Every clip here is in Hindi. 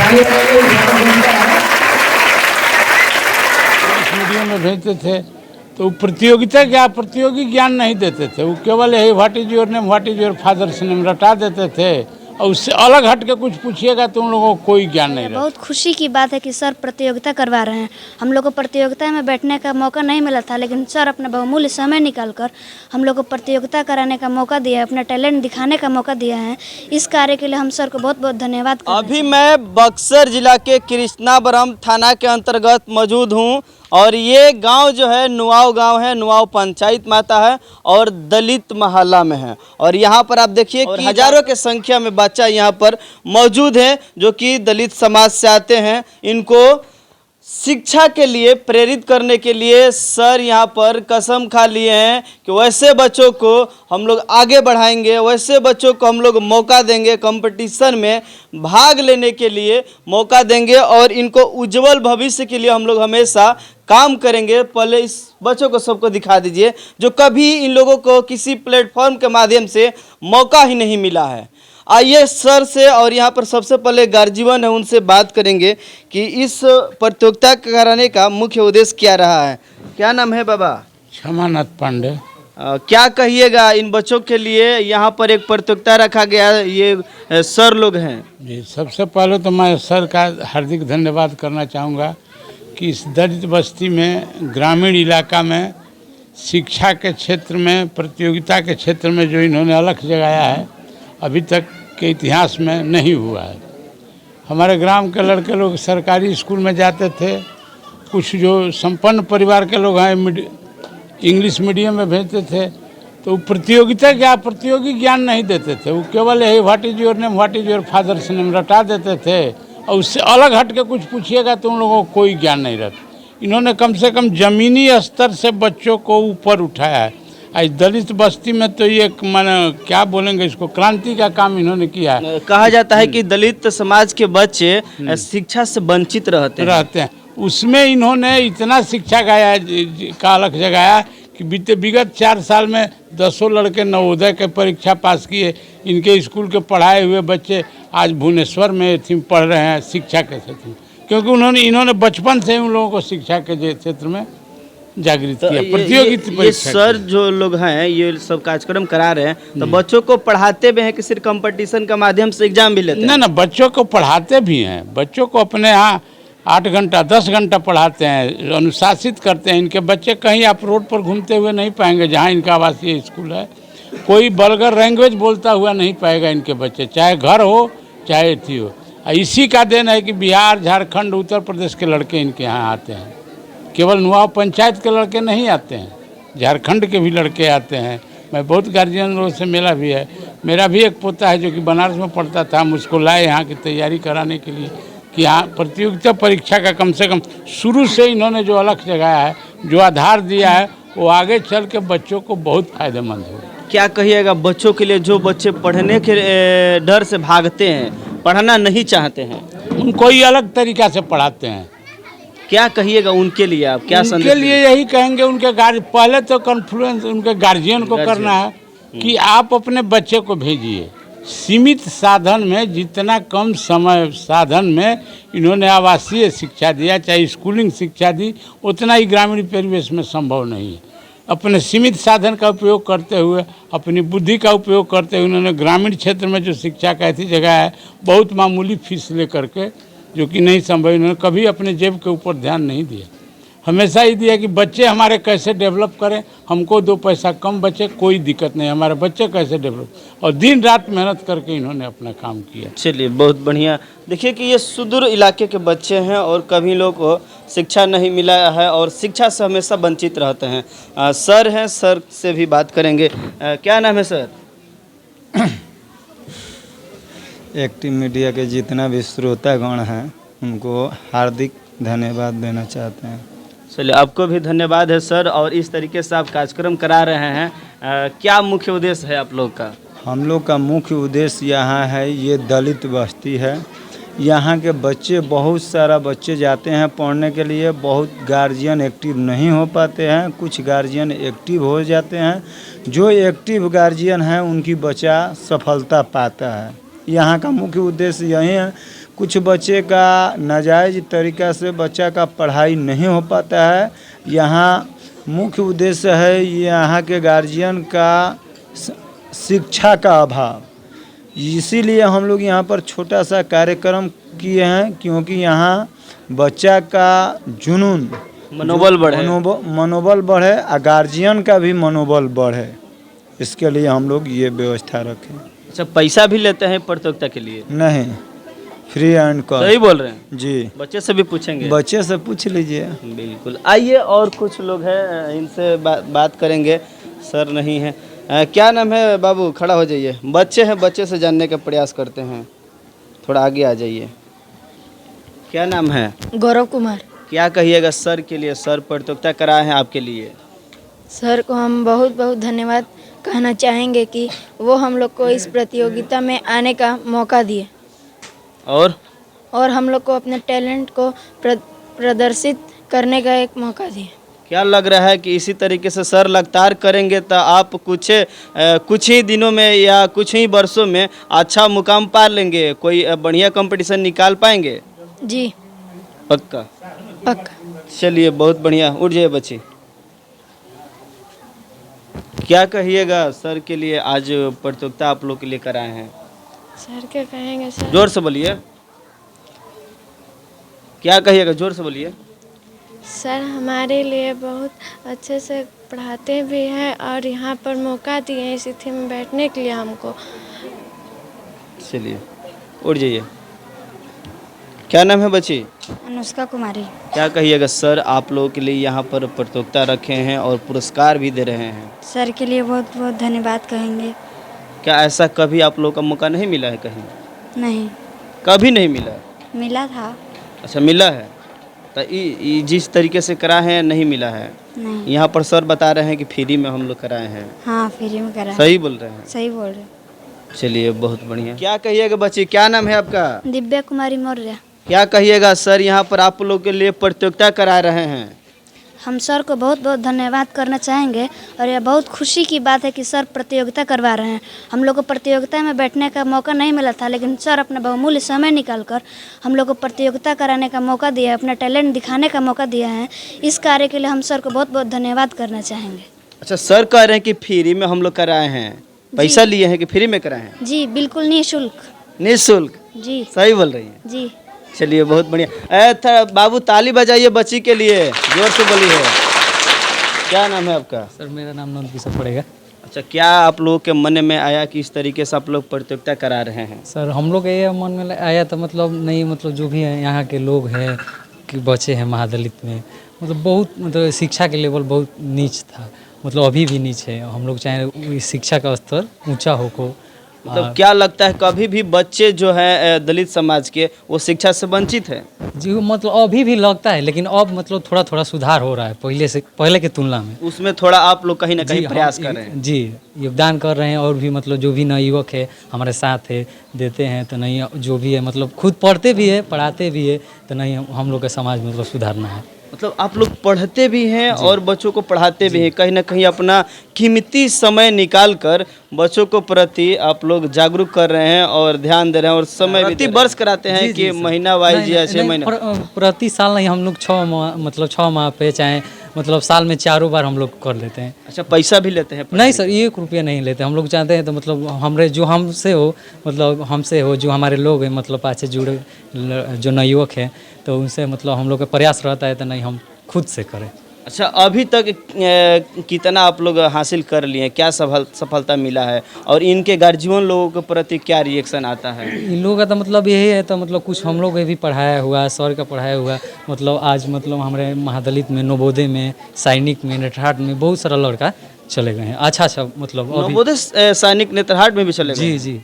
मीडियम में भेजते थे तो वो प्रतियोगिता क्या प्रतियोगी ज्ञान नहीं देते थे, वो केवल यही what is your name, what is your father's name रटा देते थे और उससे अलग हट के कुछ पूछिएगा तो उन लोगों को कोई ज्ञान नहीं रहता। बहुत खुशी की बात है कि सर प्रतियोगिता करवा रहे हैं। हम लोग को प्रतियोगिता में बैठने का मौका नहीं मिला था, लेकिन सर अपना बहुमूल्य समय निकालकर हम लोग को प्रतियोगिता कराने का मौका दिया है, अपना टैलेंट दिखाने का मौका दिया है। इस कार्य के लिए हम सर को बहुत बहुत धन्यवाद करते हैं। अभी मैं बक्सर जिला के कृष्णाबरम थाना के अंतर्गत मौजूद हूँ और ये गांव जो है नुआव गांव है, नुआव पंचायत माता है और दलित मोहल्ला में है। और यहाँ पर आप देखिए कि हजारों के संख्या में बच्चा यहाँ पर मौजूद है जो कि दलित समाज से आते हैं। इनको शिक्षा के लिए प्रेरित करने के लिए सर यहाँ पर कसम खा लिए हैं कि वैसे बच्चों को हम लोग आगे बढ़ाएंगे, वैसे बच्चों को हम लोग मौका देंगे, कंपटीशन में भाग लेने के लिए मौका देंगे और इनको उज्जवल भविष्य के लिए हम लोग हमेशा काम करेंगे। पहले इस बच्चों को सबको दिखा दीजिए जो कभी इन लोगों को किसी प्लेटफॉर्म के माध्यम से मौका ही नहीं मिला है। आइए सर से और यहाँ पर सबसे पहले गार्जियन है उनसे बात करेंगे कि इस प्रतियोगिता कराने का मुख्य उद्देश्य क्या रहा है। क्या नाम है बाबा? क्षमानाथ पांडे। क्या कहिएगा इन बच्चों के लिए यहाँ पर एक प्रतियोगिता रखा गया, ये सर लोग हैं जी। सबसे पहले तो मैं सर का हार्दिक धन्यवाद करना चाहूँगा कि इस दलित बस्ती में ग्रामीण इलाका में शिक्षा के क्षेत्र में प्रतियोगिता के क्षेत्र में जो इन्होंने अलख जगाया है अभी तक के इतिहास में नहीं हुआ है। हमारे ग्राम के लड़के लोग सरकारी स्कूल में जाते थे, कुछ जो संपन्न परिवार के लोग हैं इंग्लिश मीडियम में भेजते थे तो प्रतियोगिता क्या प्रतियोगी ज्ञान नहीं देते थे, वो केवल यही what is your name, what is your father's name रटा देते थे और उससे अलग हट के कुछ पूछिएगा तो उन लोगों को कोई ज्ञान नहीं रहता। इन्होंने कम से कम ज़मीनी स्तर से बच्चों को ऊपर उठाया है। आज दलित बस्ती में तो ये माने क्या बोलेंगे इसको, क्रांति का काम इन्होंने किया है। कहा जाता है कि दलित समाज के बच्चे शिक्षा से वंचित रहते हैं। उसमें इन्होंने इतना शिक्षा का अलख जगाया कि विगत 4 साल में 10 लड़के नवोदय के परीक्षा पास किए। इनके स्कूल के पढ़ाए हुए बच्चे आज भुवनेश्वर में पढ़ रहे हैं शिक्षा के क्षेत्र में, क्योंकि इन्होंने बचपन से उन लोगों को शिक्षा के क्षेत्र में जागृत किया। प्रतियोगिता ये सर जो लोग हैं ये सब कार्यक्रम करा रहे हैं तो बच्चों को पढ़ाते भी हैं कि सिर्फ कंपटीशन के माध्यम से एग्जाम भी लेते हैं? ना, बच्चों को पढ़ाते भी हैं। बच्चों को अपने यहाँ 8 घंटा 10 घंटा पढ़ाते हैं, अनुशासित करते हैं। इनके बच्चे कहीं आप रोड पर घूमते हुए नहीं पाएंगे जहाँ इनका आवासीय स्कूल है। कोई वल्गर लैंग्वेज बोलता हुआ नहीं पाएगा इनके बच्चे, चाहे घर हो चाहे थी हो। इसी का देन है कि बिहार, झारखंड, उत्तर प्रदेश के लड़के इनके यहाँ आते हैं। केवल नुआव पंचायत के लड़के नहीं आते हैं, झारखंड के भी लड़के आते हैं। मैं बहुत गार्जियन लोगों से मिला भी है। मेरा भी एक पोता है जो कि बनारस में पढ़ता था, हम उसको लाए यहाँ की तैयारी कराने के लिए कि यहाँ प्रतियोगिता परीक्षा का कम से कम शुरू से इन्होंने जो अलख जगाया है, जो आधार दिया है, वो आगे चल के बच्चों को बहुत फायदेमंद हो। क्या कहिएगा बच्चों के लिए जो बच्चे पढ़ने के डर से भागते हैं, पढ़ना नहीं चाहते हैं, उनको ही अलग तरीका से पढ़ाते हैं? क्या कहिएगा उनके लिए आप? क्या उनके लिए यही कहेंगे, उनके पहले तो कॉन्फ्लुएंस उनके गार्जियन को करना है कि आप अपने बच्चे को भेजिए सीमित साधन में, जितना कम समय साधन में इन्होंने आवासीय शिक्षा दिया, चाहे स्कूलिंग शिक्षा दी, उतना ही ग्रामीण परिवेश में संभव नहीं है। अपने सीमित साधन का उपयोग करते हुए, अपनी बुद्धि का उपयोग करते हुए उन्होंने ग्रामीण क्षेत्र में जो शिक्षा का ऐसी जगह है, बहुत मामूली फीस ले करके, जो कि नहीं संभव। इन्होंने कभी अपने जेब के ऊपर ध्यान नहीं दिया, हमेशा ही दिया कि बच्चे हमारे कैसे डेवलप करें, हमको 2 पैसा कम बचे कोई दिक्कत नहीं, हमारे बच्चे कैसे डेवलप, और दिन रात मेहनत करके इन्होंने अपना काम किया। चलिए बहुत बढ़िया। देखिए कि ये सुदूर इलाके के बच्चे हैं और कभी लोग को शिक्षा नहीं मिला है और शिक्षा से हमेशा वंचित रहते हैं। सर हैं, सर से भी बात करेंगे। क्या नाम है सर? एक्टिव मीडिया के जितना भी श्रोतागण हैं उनको हार्दिक धन्यवाद देना चाहते हैं। चलिए आपको भी धन्यवाद है सर। और इस तरीके से आप कार्यक्रम करा रहे हैं, क्या मुख्य उद्देश्य है आप लोग का? हम लोग का मुख्य उद्देश्य यहाँ है, ये दलित बस्ती है, यहाँ के बच्चे बहुत सारा बच्चे जाते हैं पढ़ने के लिए। बहुत गार्जियन एक्टिव नहीं हो पाते हैं, कुछ गार्जियन एक्टिव हो जाते हैं। जो एक्टिव गार्जियन हैं उनकी बच्चा सफलता पाता है। यहाँ का मुख्य उद्देश्य यही है। कुछ बच्चे का नाजायज़ तरीक़ा से बच्चा का पढ़ाई नहीं हो पाता है। यहाँ मुख्य उद्देश्य है यहाँ के गार्जियन का शिक्षा का अभाव। इसीलिए हम लोग यहाँ पर छोटा सा कार्यक्रम किए हैं, क्योंकि यहाँ बच्चा का जुनून मनोबल बढ़े, मनोबल बढ़े और गार्जियन का भी मनोबल बढ़े, इसके लिए हम लोग ये व्यवस्था रखें। अच्छा, पैसा भी लेते हैं प्रतियोगिता के लिए? नहीं, फ्री एंड कॉस्ट। सही बोल रहे हैं जी। बच्चे से भी पूछेंगे? बच्चे से पूछ लीजिए। बिल्कुल, आइए और कुछ लोग हैं, इनसे बात करेंगे। सर नहीं है, क्या नाम है बाबू? खड़ा हो जाइए। बच्चे हैं, बच्चे से जानने का प्रयास करते हैं। थोड़ा आगे आ जाइए। क्या नाम है? गौरव कुमार। क्या कहिएगा सर के लिए? सर प्रतियोगिता कराए हैं आपके लिए। सर को हम बहुत बहुत धन्यवाद कहना चाहेंगे कि वो हम लोग को इस प्रतियोगिता में आने का मौका दिए और हम लोग को अपने टैलेंट को प्रदर्शित करने का एक मौका दिए। क्या लग रहा है कि इसी तरीके से सर लगातार करेंगे तो आप कुछ ही दिनों में या कुछ ही वर्षों में अच्छा मुकाम पा लेंगे, कोई बढ़िया कंपटीशन निकाल पाएंगे? जी पक्का? पक्का। चलिए, बहुत बढ़िया। उठ जाइए बच्ची। क्या कहिएगा सर के लिए? आज प्रतियोगिता आप लोग के लिए कराए हैं। सर क्या कहेंगे सर? जोर से बोलिए। क्या कहिएगा? जोर से बोलिए। सर हमारे लिए बहुत अच्छे से पढ़ाते भी हैं और यहाँ पर मौका दिए हैं इस स्थिति में बैठने के लिए हमको। चलिए, उठ जाइए। क्या नाम है बच्ची? अनुष्का कुमारी। क्या कहिएगा सर आप लोगों के लिए यहाँ पर प्रतियोगिता रखे हैं और पुरस्कार भी दे रहे हैं? सर के लिए बहुत बहुत धन्यवाद कहेंगे। क्या ऐसा कभी आप लोगों का मौका नहीं मिला है कहीं? नहीं। कभी नहीं मिला? मिला था। अच्छा, मिला है। तो जिस तरीके से कराए हैं नहीं मिला है? नहीं। यहाँ पर सर बता रहे हैं कि फ्री में हम लोग कराए हैं। हाँ, फ्री में करा। सही बोल रहे हैं? सही बोल रहे। चलिए, बहुत बढ़िया। क्या कहिएगा बच्ची? क्या नाम है आपका? दिव्या कुमारी मौर्य। क्या कहिएगा सर यहाँ पर आप लोग के लिए प्रतियोगिता करा रहे हैं? हम सर को बहुत बहुत धन्यवाद करना चाहेंगे और यह बहुत खुशी की बात है कि सर प्रतियोगिता करवा रहे हैं। हम लोग को प्रतियोगिता में बैठने का मौका नहीं मिला था, लेकिन सर अपना बहुमूल्य समय निकालकर हम लोग को प्रतियोगिता कराने का मौका दिया है, अपना टैलेंट दिखाने का मौका दिया है। इस कार्य के लिए हम सर को बहुत बहुत धन्यवाद करना चाहेंगे। अच्छा, सर कह रहे हैं कि फ्री में हम लोग कराए हैं, पैसा लिए हैं कि फ्री में कराए हैं? जी बिल्कुल निःशुल्क। निःशुल्क? जी सही बोल रही हैं। जी। चलिए, बहुत बढ़िया। बाबू ताली बजाइए बच्ची के लिए, जोर से बोलिए। क्या नाम है आपका? सर मेरा नाम नंद किशोर पड़ेगा। अच्छा, क्या आप लोगों के मन में आया कि इस तरीके से आप लोग प्रतियोगिता करा रहे हैं? सर हम लोग ये मन में आया था, मतलब नहीं, मतलब जो भी है यहाँ के लोग हैं कि बच्चे हैं महादलित में, मतलब बहुत, मतलब शिक्षा के लेवल बहुत नीच था, मतलब अभी भी नीच है। हम लोग चाहे शिक्षा का स्तर ऊंचा हो को। मतलब क्या लगता है कभी भी बच्चे जो है दलित समाज के वो शिक्षा से वंचित है? जी, मतलब अभी भी लगता है, लेकिन अब मतलब थोड़ा थोड़ा सुधार हो रहा है पहले के तुलना में। उसमें थोड़ा आप लोग कहीं ना कहीं जी, प्रयास कर रहे हैं? जी, योगदान कर रहे हैं। और भी मतलब जो भी नवयुवक है हमारे साथ है, देते हैं, तो नहीं जो भी है मतलब खुद पढ़ते भी है, पढ़ाते भी है, तो नहीं हम लोग का समाज मतलब सुधारना है। मतलब आप लोग पढ़ते भी हैं और बच्चों को पढ़ाते भी हैं, कहीं ना कहीं अपना कीमती समय निकाल कर बच्चों को प्रति आप लोग जागरूक कर रहे हैं और ध्यान दे रहे हैं और समय प्रति वर्ष कराते हैं कि महीना वाइज या 6 महीना? प्रति साल नहीं, हम लोग 6 माह पे, चाहे मतलब साल में 4 बार हम लोग कर लेते हैं। अच्छा, पैसा भी लेते हैं? नहीं सर, 1 रुपया नहीं लेते। हम लोग चाहते हैं तो मतलब हमारे जो हमसे हो जो हमारे लोग हैं, मतलब पास से जुड़े जो नवयुवक हैं, तो उनसे मतलब हम लोग का प्रयास रहता है तो नहीं हम खुद से करें। अच्छा, अभी तक कितना आप लोग हासिल कर लिए हैं? क्या सफलता मिला है और इनके गार्जियन लोगों के प्रति क्या रिएक्शन आता है? इन लोगों का तो मतलब यही है, तो मतलब कुछ हम लोग भी पढ़ाया हुआ, सर का पढ़ाया हुआ, मतलब आज मतलब हमारे महादलित में, नवोदय में, सैनिक में, नेतरहाट में बहुत सारा लड़का चले गए हैं। अच्छा मतलब नवोदय सैनिक नेतरहाट में भी चले गए? जी,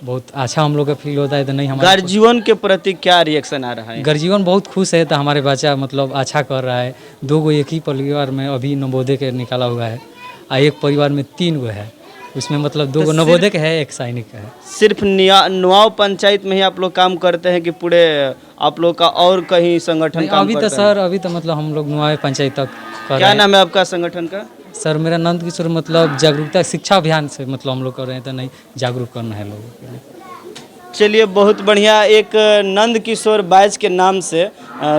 बहुत अच्छा हम लोग का फील होता है। तो नहीं हमारे गार्जियन के प्रति क्या रिएक्शन आ रहा है? गार्जियन बहुत खुश है, तो हमारे बच्चा मतलब अच्छा कर रहा है। 2 गो एक ही परिवार में अभी नवोदय के निकाला हुआ है और एक परिवार में 3 गो है, उसमें मतलब 2 गो नवोदय का है, 1 सैनिक का है। सिर्फ नुआव पंचायत में ही आप लोग काम करते हैं कि पूरे आप लोग का और कहीं संगठन काम अभी तो करते सर अभी तो मतलब हम लोग नुआव पंचायत तक कर रहे क्या हैं। नाम है आपका संगठन का? सर मेरा नंद किशोर, मतलब जागरूकता शिक्षा अभियान से मतलब हम लोग कर रहे हैं, तो नहीं जागरूक करना है लोगों के लिए। चलिए बहुत बढ़िया। एक नंद किशोर बाइज के नाम से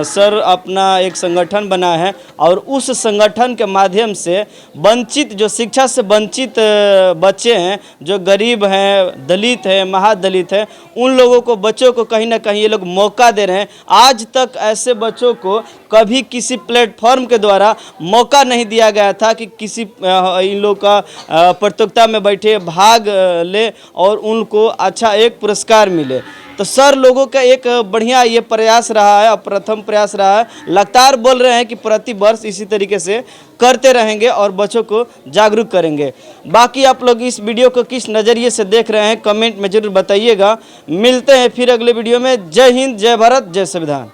सर अपना एक संगठन बना है और उस संगठन के माध्यम से वंचित जो शिक्षा से वंचित बच्चे हैं, जो गरीब हैं, दलित हैं, महादलित हैं, उन लोगों को, बच्चों को कहीं ना कहीं ये लोग मौका दे रहे हैं। आज तक ऐसे बच्चों को कभी किसी प्लेटफॉर्म के द्वारा मौका नहीं दिया गया था कि किसी इन लोग का प्रतियोगिता में बैठे भाग ले और उनको अच्छा एक पुरस्कार मिले। तो सर लोगों का एक बढ़िया ये प्रयास रहा है और प्रथम प्रयास रहा है। लगातार बोल रहे हैं कि प्रति वर्ष इसी तरीके से करते रहेंगे और बच्चों को जागरूक करेंगे। बाकी आप लोग इस वीडियो को किस नज़रिए से देख रहे हैं कमेंट में ज़रूर बताइएगा। मिलते हैं फिर अगले वीडियो में। जय हिंद, जय भारत, जय संविधान।